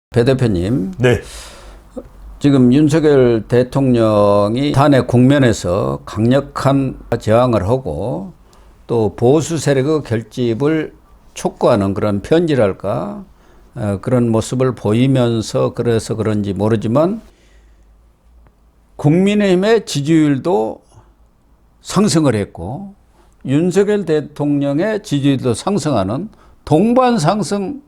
배 대표님, 네. 지금 윤석열 대통령이 탄핵 국면에서 강력한 저항을 하고 또 보수 세력의 결집을 촉구하는 그런 편지랄까 그런 모습을 보이면서 그래서 그런지 모르지만 국민의힘의 지지율도 상승을 했고 윤석열 대통령의 지지율도 상승하는 동반 상승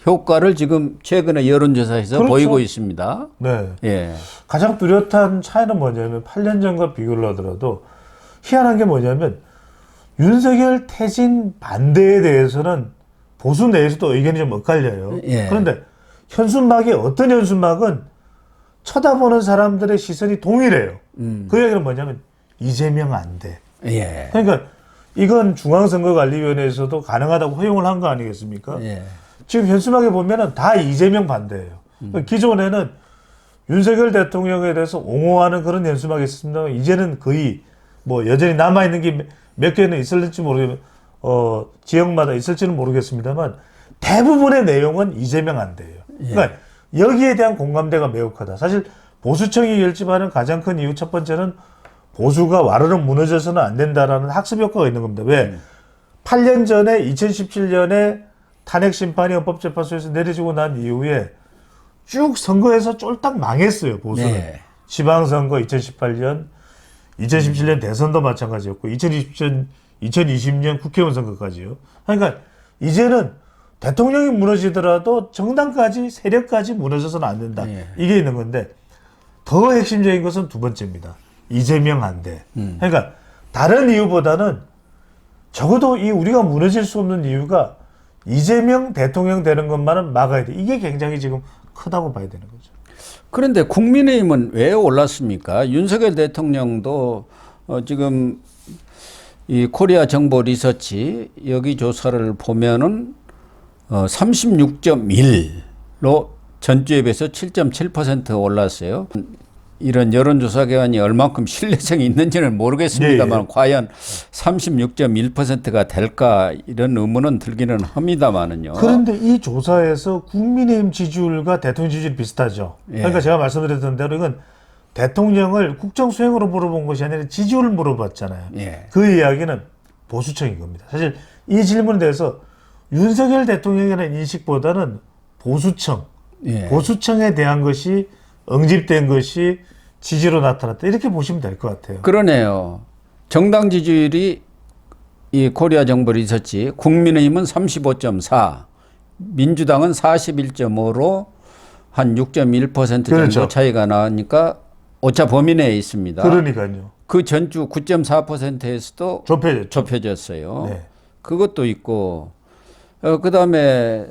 효과를 지금 최근에 여론조사에서 그렇죠. 보이고 있습니다. 네. 예. 가장 뚜렷한 차이는 뭐냐면 8년 전과 비교를 하더라도 희한한 게 뭐냐면 윤석열 퇴진 반대에 대해서는 보수 내에서도 의견이 좀 엇갈려요. 예. 그런데 현순막이 어떤 현순막은 쳐다보는 사람들의 시선이 동일해요. 그 얘기는 뭐냐면 이재명 안 돼. 예. 그러니까 이건 중앙선거관리위원회에서도 가능하다고 허용을 한 거 아니겠습니까? 예. 지금 현수막에 보면은 다 이재명 반대예요. 기존에는 윤석열 대통령에 대해서 옹호하는 그런 현수막이 있습니다. 이제는 거의 뭐 여전히 남아있는 게 몇 개는 있을지 지역마다 있을지는 모르겠습니다만 대부분의 내용은 이재명 안 돼요. 그러니까 여기에 대한 공감대가 매우 크다. 사실 보수층이 결집하는 가장 큰 이유 첫 번째는 보수가 와르르 무너져서는 안 된다라는 학습 효과가 있는 겁니다. 왜? 8년 전에 2017년에 탄핵 심판이 헌법재판소에서 내려지고 난 이후에 쭉 선거에서 쫄딱 망했어요, 보수는. 네. 지방선거 2018년, 2017년 대선도 마찬가지였고, 2020년 국회의원 선거까지요. 그러니까 이제는 대통령이 무너지더라도 정당까지, 세력까지 무너져서는 안 된다. 네. 이게 있는 건데, 더 핵심적인 것은 두 번째입니다. 이재명 안 돼. 그러니까 다른 이유보다는 적어도 이 우리가 무너질 수 없는 이유가 이재명 대통령 되는 것만은 막아야 돼. 이게 굉장히 지금 크다고 봐야 되는 거죠. 그런데 국민의힘은 왜 올랐습니까? 윤석열 대통령도 지금 이 코리아 정보 리서치 여기 조사를 보면은 36.1로 전주에 비해서 7.7% 올랐어요. 이런 여론조사 기관이 얼만큼 신뢰성이 있는지는 모르겠습니다만 과연 36.1%가 될까 이런 의문은 들기는 합니다만은요. 그런데 이 조사에서 국민의힘 지지율과 대통령 지지율이 비슷하죠. 그러니까 제가 말씀드렸던 대로 이건 대통령을 국정 수행으로 물어본 것이 아니라 지지율을 물어봤잖아요. 그 이야기는 보수층인 겁니다. 사실 이 질문에 대해서 윤석열 대통령이라는 인식보다는 보수층, 보수층에 대한 것이 응집된 것이 지지로 나타났다. 이렇게 보시면 될 것 같아요. 그러네요. 정당 지지율이 이 코리아 정보 리서치 국민의힘은 35.4, 민주당은 41.5로 한 6.1% 정도 그렇죠. 차이가 나니까 오차 범위 내에 있습니다. 그러니까요. 그 전주 9.4%에서도 좁혀졌어요. 네. 그것도 있고 그다음에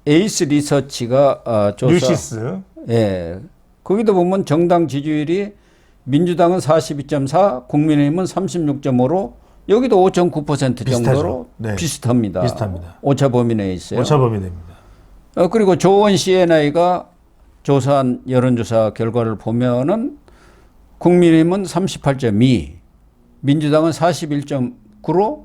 에이스 리서치가 조사 뉴시스. 예. 거기도 보면 정당 지지율이 민주당은 42.4, 국민의힘은 36.5로 여기도 5.9% 정도로 네. 비슷합니다. 비슷합니다. 오차 범위 내에 있어요. 오차 범위 됩니다. 그리고 조원 CNI가 조사한 여론조사 결과를 보면은 국민의힘은 38.2, 민주당은 41.9로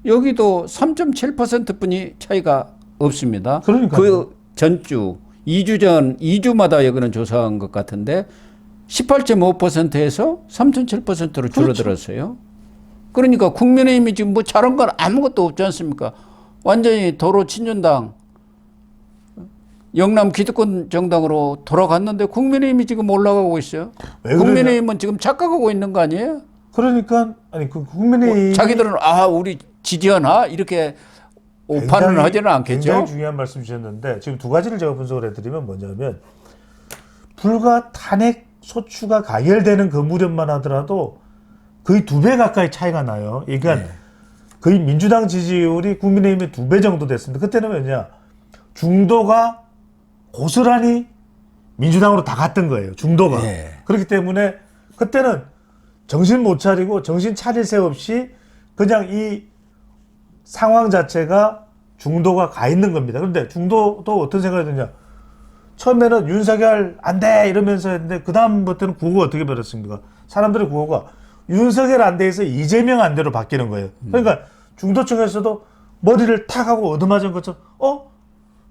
여기도 3.7%뿐이 차이가 없습니다. 그러니까요. 그 전주 2주마다 여기는 조사한 것 같은데 18.5%에서 3.7%로 줄어들었어요. 그렇죠. 그러니까 국민의힘이 지금 뭐 잘한 건 아무것도 없지 않습니까? 완전히 도로 친윤당, 영남 기득권 정당으로 돌아갔는데 국민의힘이 지금 올라가고 있어요. 국민의힘은 지금 착각하고 있는 거 아니에요? 그러니까 아니 그 국민의힘 자기들은 우리 지지하나 이렇게 오판을 하지는 않겠죠. 굉장히 중요한 말씀 주셨는데 지금 두 가지를 제가 분석을 해드리면 뭐냐면 불과 탄핵 소추가 가결되는 그 무렵만 하더라도 거의 2배 가까이 차이가 나요. 그러니까 거의 민주당 지지율이 국민의힘의 2배 정도 됐습니다. 그때는 뭐냐 중도가 고스란히 민주당으로 다 갔던 거예요. 중도가. 그렇기 때문에 그때는 정신 못 차리고 정신 차릴 새 없이 그냥 이 상황 자체가 중도가 가 있는 겁니다. 그런데 중도도 어떤 생각이 드냐. 처음에는 윤석열 안 돼 이러면서 했는데 그 다음부터는 구호가 어떻게 변했습니까? 사람들의 구호가 윤석열 안 돼에서 이재명 안 돼로 바뀌는 거예요. 그러니까 중도층에서도 머리를 탁 하고 얻어맞은 것처럼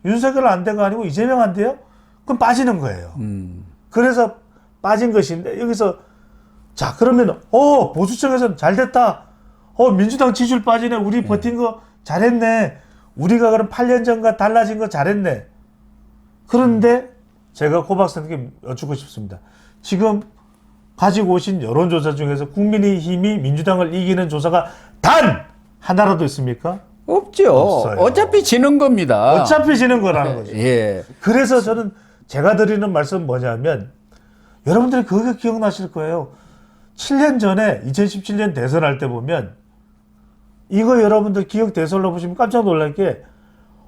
윤석열 안 돼가 아니고 이재명 안 돼요? 그럼 빠지는 거예요. 그래서 빠진 것인데 여기서 자 그러면 보수층에서는 잘 됐다. 민주당 지지율 빠지네. 우리 버틴 거 잘했네. 우리가 그럼 8년 전과 달라진 거 잘했네. 그런데 제가 고 박사님께 여쭙고 싶습니다. 지금 가지고 오신 여론조사 중에서 국민의힘이 민주당을 이기는 조사가 단 하나라도 있습니까? 없죠. 없어요. 어차피 지는 겁니다. 어차피 지는 거라는 거죠. 예. 그래서 저는 제가 드리는 말씀은 뭐냐면 여러분들이 그거 기억나실 거예요. 7년 전에 2017년 대선할 때 보면 이거 여러분들 기억 대선로 보시면 깜짝 놀랄 게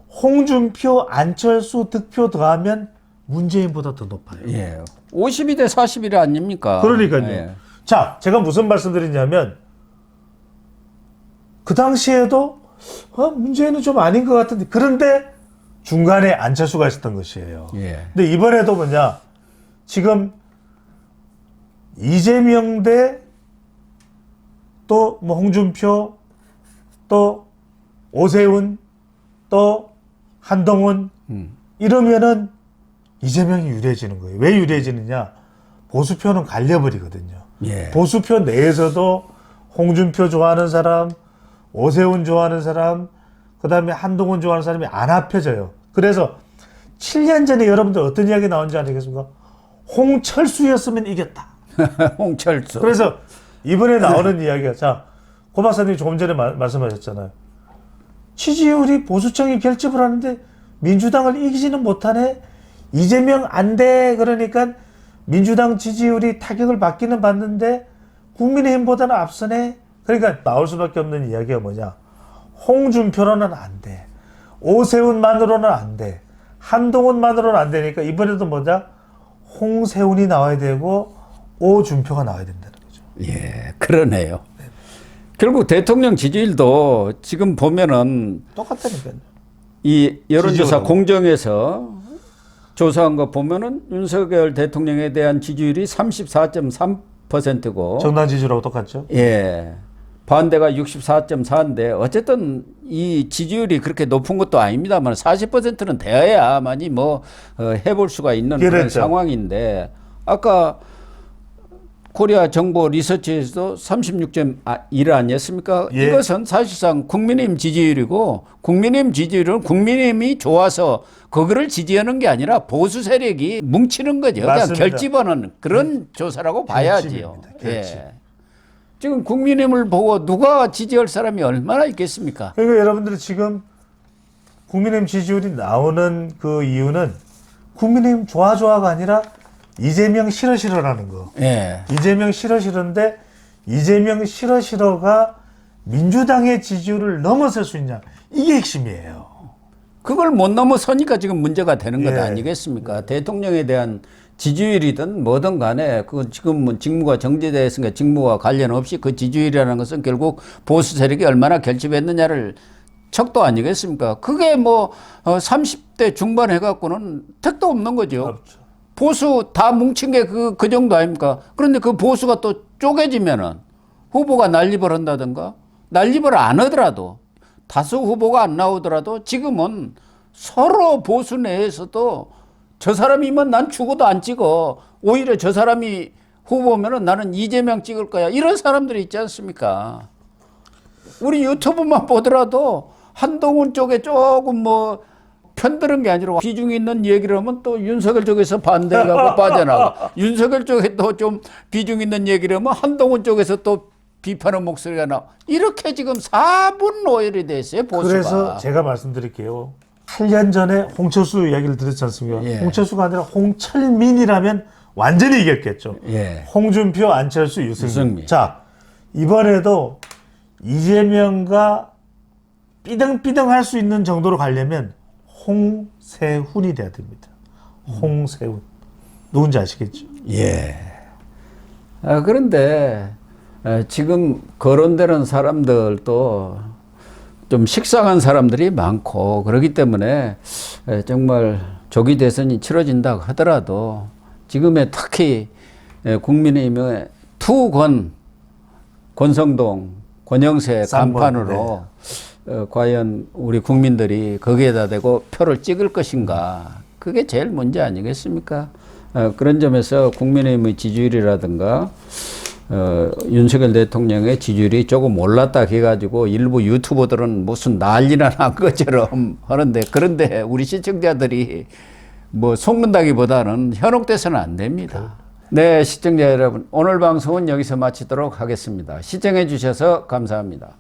홍준표, 안철수 득표 더하면 문재인보다 더 높아요. 예. 52대 41 아닙니까? 그러니까요. 예. 자, 제가 무슨 말씀드리냐면 그 당시에도 문재인은 좀 아닌 것 같은데 그런데 중간에 안철수가 있었던 것이에요. 예. 근데 이번에도 뭐냐 지금 이재명 대 또 뭐 홍준표 또 오세훈 또 한동훈 이러면은 이재명이 유리해지는 거예요. 왜 유리해지느냐? 보수표는 갈려버리거든요. 예. 보수표 내에서도 홍준표 좋아하는 사람, 오세훈 좋아하는 사람, 그 다음에 한동훈 좋아하는 사람이 안 합해져요. 그래서 7년 전에 여러분들 어떤 이야기 나온지 아시겠습니까? 홍철수였으면 이겼다. 홍철수. 그래서 이번에 나오는 이야기가 자, 고 박사님이 조금 전에 말씀하셨잖아요. 지지율이 보수층이 결집을 하는데 민주당을 이기지는 못하네. 이재명 안 돼. 그러니까 민주당 지지율이 타격을 받기는 받는데 국민의힘보다는 앞서네. 그러니까 나올 수밖에 없는 이야기가 뭐냐. 홍준표로는 안 돼. 오세훈만으로는 안 돼. 한동훈만으로는 안 되니까 이번에도 뭐냐. 홍세훈이 나와야 되고 오준표가 나와야 된다는 거죠. 예, 그러네요. 결국 대통령 지지율도 지금 보면은 똑같다니까요. 이 여론조사 지지율하고. 공정에서 조사한 거 보면은 윤석열 대통령에 대한 지지율이 34.3%고 정당 지지율하고 똑같죠. 예. 반대가 64.4인데 어쨌든 이 지지율이 그렇게 높은 것도 아닙니다만 40%는 되어야만이 뭐 해볼 수가 있는 그런 그렇죠. 상황인데 아까 코리아 정보 리서치에서도 36.1 아니었습니까? 예. 이것은 사실상 국민의힘 지지율이고 국민의힘 지지율은 국민의힘이 좋아서 그거를 지지하는 게 아니라 보수 세력이 뭉치는 거죠. 맞습니다. 그냥 결집하는 그런 조사라고 봐야지요. 결집입니다. 결집. 예. 지금 국민의힘을 보고 누가 지지할 사람이 얼마나 있겠습니까? 그러니까 여러분들이 지금 국민의힘 지지율이 나오는 그 이유는 국민의힘 좋아가 아니라 이재명 싫어라는 거. 예. 이재명 싫은데 이재명 싫어가 민주당의 지지율을 넘어설 수 있냐. 이게 핵심이에요. 그걸 못 넘어서니까 지금 문제가 되는 것 예. 아니겠습니까? 대통령에 대한 지지율이든 뭐든 간에 그 지금 뭐 직무가 정지되어 있으니까 직무와 관련 없이 그 지지율이라는 것은 결국 보수 세력이 얼마나 결집했느냐를 척도 아니겠습니까? 그게 뭐 30대 중반 해갖고는 택도 없는 거죠. 그렇죠. 보수 다 뭉친 게 그 정도 아닙니까? 그런데 그 보수가 또 쪼개지면은 후보가 난립을 한다든가 난립을 안 하더라도 다수 후보가 안 나오더라도 지금은 서로 보수 내에서도 저 사람이면 난 죽어도 안 찍어. 오히려 저 사람이 후보면은 나는 이재명 찍을 거야. 이런 사람들이 있지 않습니까? 우리 유튜브만 보더라도 한동훈 쪽에 조금 뭐 편드는 게 아니라 비중 있는 얘기를 하면 또 윤석열 쪽에서 반대하고 빠져나가. 윤석열 쪽에 또 좀 비중 있는 얘기를 하면 한동훈 쪽에서 또 비판의 목소리가 나와. 이렇게 지금 4분 오열이 됐어요, 보수가. 그래서 제가 말씀드릴게요. 8년 전에 홍철수 이야기를 드렸지 않습니까? 예. 홍철수가 아니라 홍철민이라면 완전히 이겼겠죠. 예. 홍준표, 안철수, 유승민. 유승민. 자, 이번에도 이재명과 삐등삐등 할 수 있는 정도로 가려면 홍세훈이 돼야 됩니다. 홍세훈. 누군지 아시겠죠? 예. 그런데 지금 거론되는 사람들도 좀 식상한 사람들이 많고 그렇기 때문에 정말 조기 대선이 치러진다고 하더라도 지금의 특히 국민의힘의 권성동, 권영세 간판으로 과연 우리 국민들이 거기에다 대고 표를 찍을 것인가 그게 제일 문제 아니겠습니까? 그런 점에서 국민의힘의 지지율이라든가 윤석열 대통령의 지지율이 조금 올랐다 해가지고 일부 유튜버들은 무슨 난리나 난 것처럼 하는데, 그런데 우리 시청자들이 뭐 속는다기보다는 현혹돼서는 안 됩니다. 네, 시청자 여러분, 오늘 방송은 여기서 마치도록 하겠습니다. 시청해 주셔서 감사합니다.